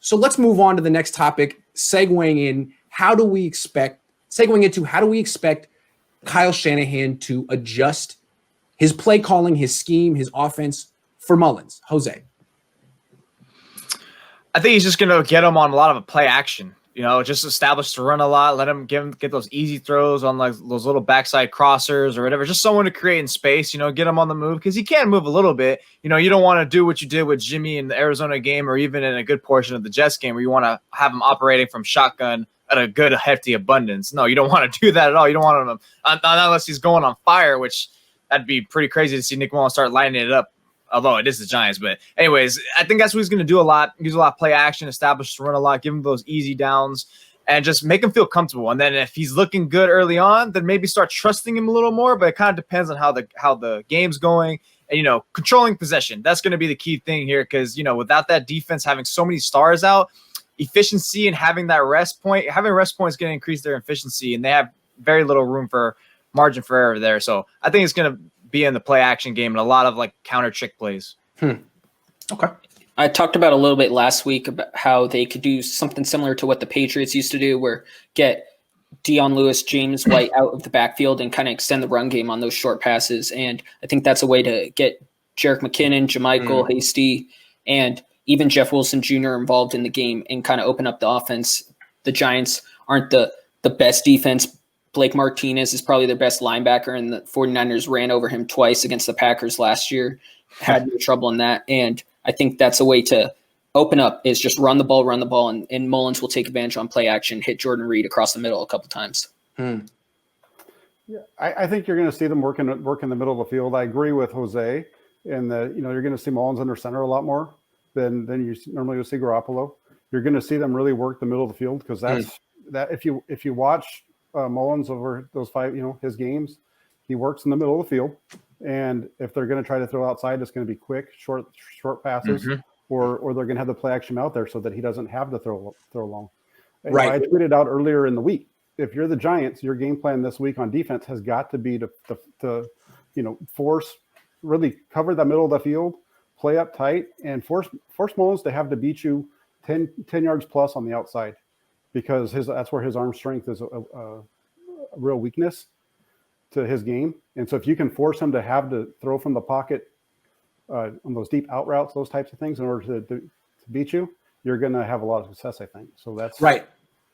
So let's move on to the next topic, segueing into how do we expect Kyle Shanahan to adjust his play calling, his scheme, his offense for Mullens? Jose. I think he's just going to get him on a lot of play action. Just establish the run a lot. Let him get those easy throws on like those little backside crossers or whatever. Just someone to create in space. Get him on the move because he can move a little bit. You don't want to do what you did with Jimmy in the Arizona game or even in a good portion of the Jets game where you want to have him operating from shotgun at a good hefty abundance. No, you don't want to do that at all. You don't want him unless he's going on fire, which that'd be pretty crazy to see Nick Mullens start lighting it up. Although it is the Giants, but anyways, I think that's what he's going to do a lot. Use a lot of play action, establish the run a lot, give him those easy downs, and just make him feel comfortable. And then if he's looking good early on, then maybe start trusting him a little more. But it kind of depends on how the game's going and controlling possession. That's going to be the key thing here because without that defense having so many stars out, efficiency and having rest points going to increase their efficiency, and they have very little room for margin for error there. So I think it's going to be in the play action game and a lot of like counter trick plays. Okay. I talked about a little bit last week about how they could do something similar to what the Patriots used to do, where get Dion Lewis, James White out of the backfield and kind of extend the run game on those short passes. And I think that's a way to get Jerick McKinnon, Jermichael Hasty, and even Jeff Wilson Jr. involved in the game and kind of open up the offense. The Giants aren't the best defense. Blake Martinez is probably their best linebacker, and the 49ers ran over him twice against the Packers last year, had no trouble in that. And I think that's a way to open up is just run the ball, and Mullens will take advantage on play action, hit Jordan Reed across the middle a couple times. Yeah, I think you're going to see them work in the middle of the field. I agree with Jose in that, you're going to see Mullens under center a lot more than you normally would see Garoppolo. You're going to see them really work the middle of the field because that if you watch Mullens over those 5, his games, he works in the middle of the field. And if they're going to try to throw outside, it's going to be quick, short passes, or they're going to have the play action out there so that he doesn't have to throw long. Right. I tweeted out earlier in the week, if you're the Giants, your game plan this week on defense has got to be to force, really cover the middle of the field, play up tight, and force Mullens to have to beat you 10 yards plus on the outside. Because that's where his arm strength is a real weakness to his game. And so if you can force him to have to throw from the pocket on those deep out routes, those types of things in order to beat you, you're going to have a lot of success, I think. So that's right.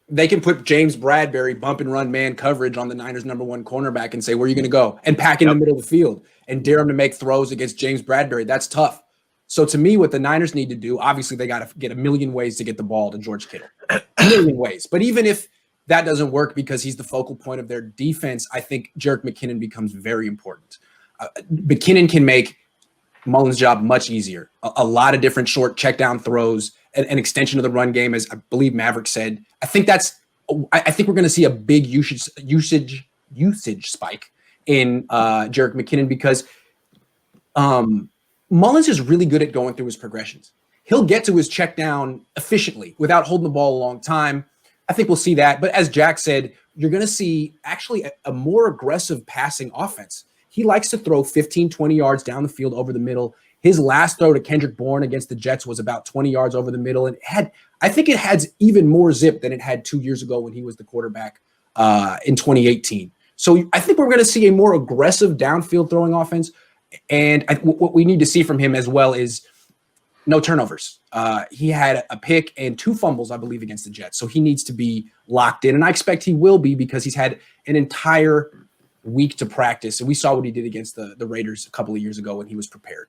They can put James Bradbury bump and run man coverage on the Niners' #1 cornerback and say, where are you going to go? And pack in the middle of the field and dare him to make throws against James Bradbury. That's tough. So to me, what the Niners need to do, obviously they got to get a million ways to get the ball to George Kittle. A million ways. But even if that doesn't work because he's the focal point of their defense, I think Jerick McKinnon becomes very important. McKinnon can make Mullens' job much easier. A lot of different short check down throws, an extension of the run game, as I believe Maverick said. I think we're going to see a big usage spike in Jerick McKinnon because Mullens is really good at going through his progressions. He'll get to his check down efficiently without holding the ball a long time. I think we'll see that. But as Jack said, you're going to see actually a more aggressive passing offense. He likes to throw 15, 20 yards down the field over the middle. His last throw to Kendrick Bourne against the Jets was about 20 yards over the middle. And I think it had even more zip than it had 2 years ago when he was the quarterback in 2018. So I think we're going to see a more aggressive downfield throwing offense. And what we need to see from him as well is no turnovers. He had a pick and 2 fumbles, I believe, against the Jets. So he needs to be locked in. And I expect he will be because he's had an entire week to practice. And we saw what he did against the Raiders a couple of years ago when he was prepared.